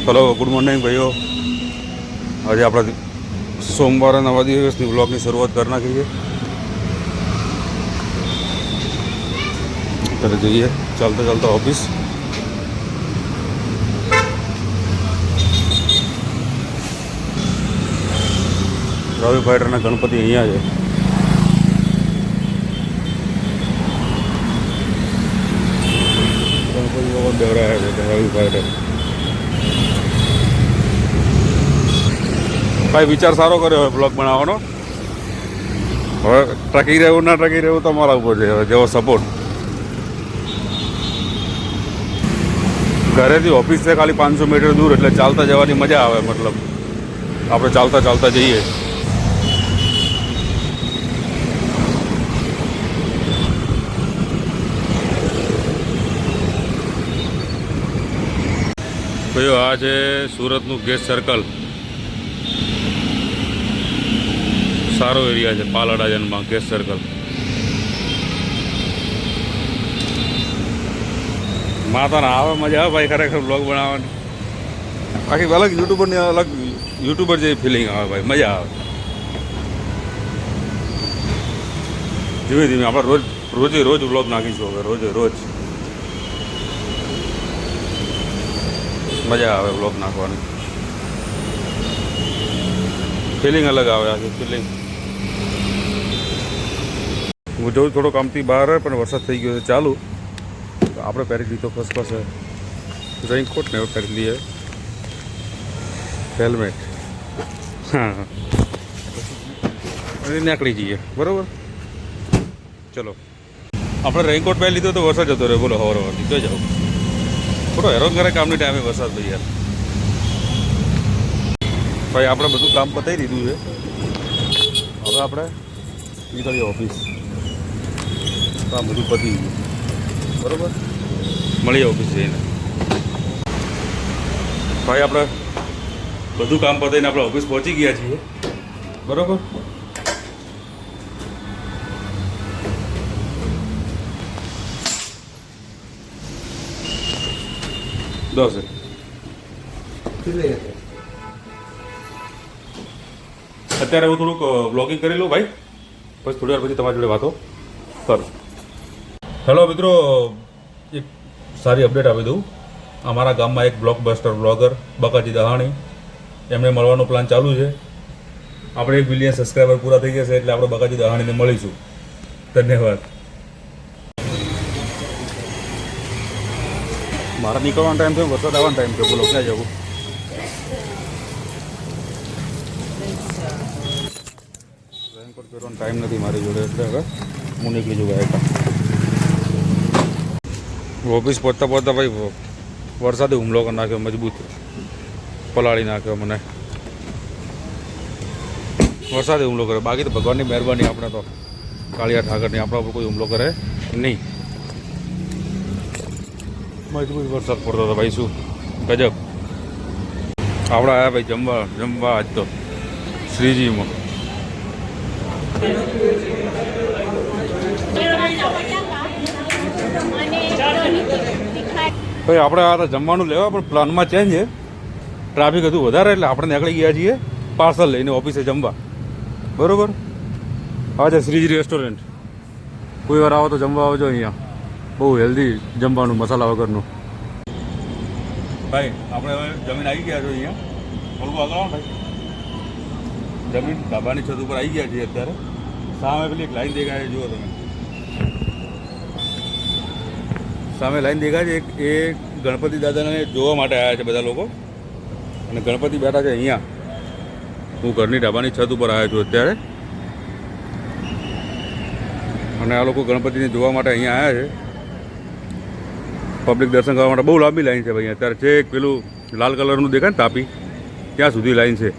Hello good morning भाइयों। आज आप सोमवार नवा दिवस व्लॉग की शुरुआत करना चाहिए। तर जाइए चलते चलते ऑफिस। रवि फाइटर ने गणपति अँ है। गणपति बहुत बेवड़ा है रवि फाइटर। भाई विचार सारो कर्यो ब्लॉग बनावવાનો। હવે ટકી રહેવું ના ટકી રહેવું તમારા ઉપર છે। હવે જેવો સપોર્ટ ઘરેથી ઓફિસ છે ખાલી 500 મીટર દૂર, એટલે ચાલતા જવાની મજા આવે। મતલબ આપણે ચાલતા ચાલતા જઈએ। ભાઈઓ આ છે સુરતનું ગેસ સર્કલ। सारो एरिया है पालाड़ा जन्मा गैस सर्कल। माता ना आवे मजा आवे भाई खरेखर ब्लॉग बनावવાની। बाकी अलग यूट्यूबर ने अलग यूट्यूबर જેવી ફિલિંગ આવે ભાઈ, મજા આવે। ધીમે ધીમે આપણે રોજે રોજ વ્લોગ નાખીશું। હવે રોજે રોજ મજા આવે વ્લોગ નાખવાની। ફિલિંગ અલગ આવે આ ફિલિંગ। હું જઉં થોડો કામથી બહાર, પણ વરસાદ થઈ ગયો છે ચાલુ। તો આપણે પહેરી લીધો ફર્સ્ટ ક્લાસ રેઇનકોટ ને પહેરી લઈએ, હેલ્મેટ। હા નીકળી જઈએ બરાબર। ચલો આપણે રેઇનકોટ પહેરી લીધો તો વરસાદ જતો રહ્યો। બોલો હવારવારથી તો જાઓ થોડો હેરાન કરે કામની ટાઈમે વરસાદ ભાઈ યાર। ભાઈ આપણે બધું કામ પતાવી દીધું છે। હવે આપણે નીકળીએ ઓફિસ। કામ બધું પતી ગયું બરાબર। મળીએ ઓફિસ જઈને। ભાઈ આપણે બધું કામ પતાવીને આપણે ઓફિસ પહોંચી ગયા છીએ બરાબર। દસ અત્યારે હું થોડુંક બ્લોગિંગ કરી લઉં ભાઈ, પછી થોડી વાર પછી તમારી જોડે વાતો કરું। હેલો મિત્રો, એક સારી અપડેટ આપી દઉં। અમારા ગામમાં એક બ્લોકબસ્ટર બ્લોગર બકાજી દહાણી, એમને મળવાનો પ્લાન ચાલુ છે। આપણે 1 મિલિયન સબસ્ક્રાઈબર પૂરા થઈ ગયા છે, એટલે આપણે બકાજી દહાણીને મળીશું। ધન્યવાદ। મારા નીકળવાનો ટાઈમ થયો, વરસાદ આવવાનો ટાઈમ થયો। બોલો ક્યાં જવું? રેનકોટ પહેરવાનો ટાઈમ નથી મારી જોડે, એટલે હવે હું નીકળી જઉં ગાયકા। ઓફિસ પહોંચતા પહોંચતા ભાઈ વરસાદે હુમલો કરી નાખ્યો, મજબૂત પલાળી નાખ્યો મને। વરસાદે હુમલો કર્યો, બાકી તો ભગવાનની મહેરબાની, આપણે તો કાળિયા ઠાકરની આપણા ઉપર કોઈ હુમલો કરે નહીં। મજબૂત વરસાદ પડતો હતો ભાઈ, શું ગજબ। આપણે આવ્યા ભાઈ જમવા આજ તો શ્રીજીમાં। ભાઈ આપણે આ તો જમવાનું લેવા, પણ પ્લાનમાં ચેન્જ છે। ટ્રાફિક હતું વધારે, એટલે આપણે નીકળી ગયા છીએ પાર્સલ લઈને ઓફિસે જમવા બરાબર। આ છે શ્રીજી રેસ્ટોરન્ટ। કોઈ વાર આવો તો જમવા આવજો અહીંયા, બહુ હેલ્ધી જમવાનું, મસાલા વગરનું। ભાઈ આપણે હવે જમીન આવી ગયા છો અહીંયા, થોડું આગળ આવો ભાઈ। જમીન ધાબાની છત ઉપર આવી ગયા છીએ અત્યારે। સામે પેલી એક લાઈન દેખાય છે, જુઓ તમે સામે લાઈન દેખાય છે। એ ગણપતિ દાદાને જોવા માટે આવ્યા છે બધા લોકો, અને ગણપતિ બેઠા છે અહીંયા। હું ઘરની ધાબાની છત ઉપર આવ્યો છું અત્યારે, અને આ લોકો ગણપતિને જોવા માટે અહીંયા આવ્યા છે। પબ્લિક દર્શન કરવા માટે બહુ લાંબી લાઈન છે ભાઈ અત્યારે। છે એક પેલું લાલ કલરનું દેખાય ને તાપી, ત્યાં સુધી લાઈન છે।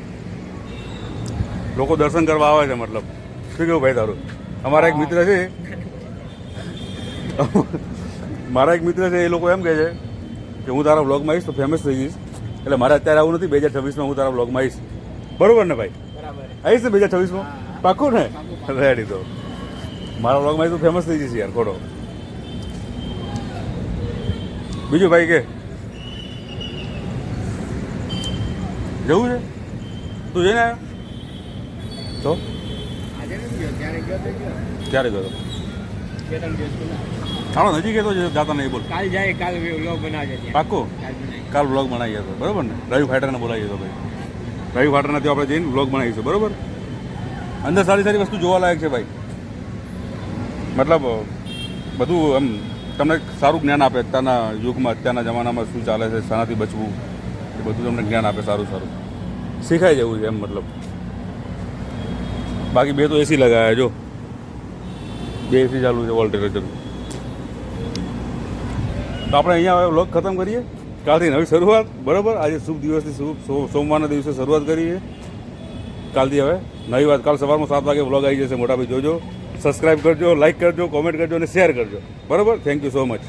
લોકો દર્શન કરવા આવે છે। મતલબ શું કેવું ભાઈ તારું? અમારા એક મિત્ર છે, એ લોકો એમ કહે છે કે હું તારા બ્લોગમાં આવીશ તો ફેમસ થઈ જઈશ। એટલે મારે અત્યારે આવું નથી, 2026માં હું તારા બ્લોગમાં આવીશ બરોબર ને ભાઈ? આવીશ ને 2026માં? પાક્કું ને? રેડી। તો મારા બ્લોગમાં આવીશ તો ફેમસ થઈ જઈશ યાર ખોટો। બીજું ભાઈ કે જવું છે તું જઈને આવ્યો તો ક્યારે ગયો ચાલો નજીક તો જાતા નહીં બોલ કાલ જાય કાલ વ્લોગ બનાવજે પાક્કો કાલ વ્લોગ બનાવીએ તો બરાબર ને રવિ ફાઈટરને બોલાવીએ તો ભાઈ રવિ ફાઈટરના ત્યાં આપણે જઈને વ્લોગ બનાવીશું બરાબર અંદર સારી સારી વસ્તુ જોવાલાયક છે ભાઈ મતલબ બધું આમ તમને સારું જ્ઞાન આપે અત્યારના યુગમાં અત્યારના જમાનામાં શું ચાલે છે શાનાથી બચવું એ બધું તમને જ્ઞાન આપે સારું સારું શીખાઈ જવું છે એમ મતલબ બાકી બે તો એસી લગાવ્યા જો બે એસી ચાલુ છે વોલ ટેમ્પરેચર તો આપણે અહીંયા હવે વ્લોગ ખતમ કરીએ કાલથી નવી શરૂઆત બરાબર આજે શુભ દિવસથી સોમવારના દિવસે શરૂઆત કરીએ કાલથી હવે નવી વાત કાલ સવારમાં 7 વાગે વ્લોગ આવી જશે મોટાભાઈ જોજો સબસ્ક્રાઈબ કરજો લાઈક કરજો કોમેન્ટ કરજો અને શેર કરજો બરાબર થેન્ક યુ સો મચ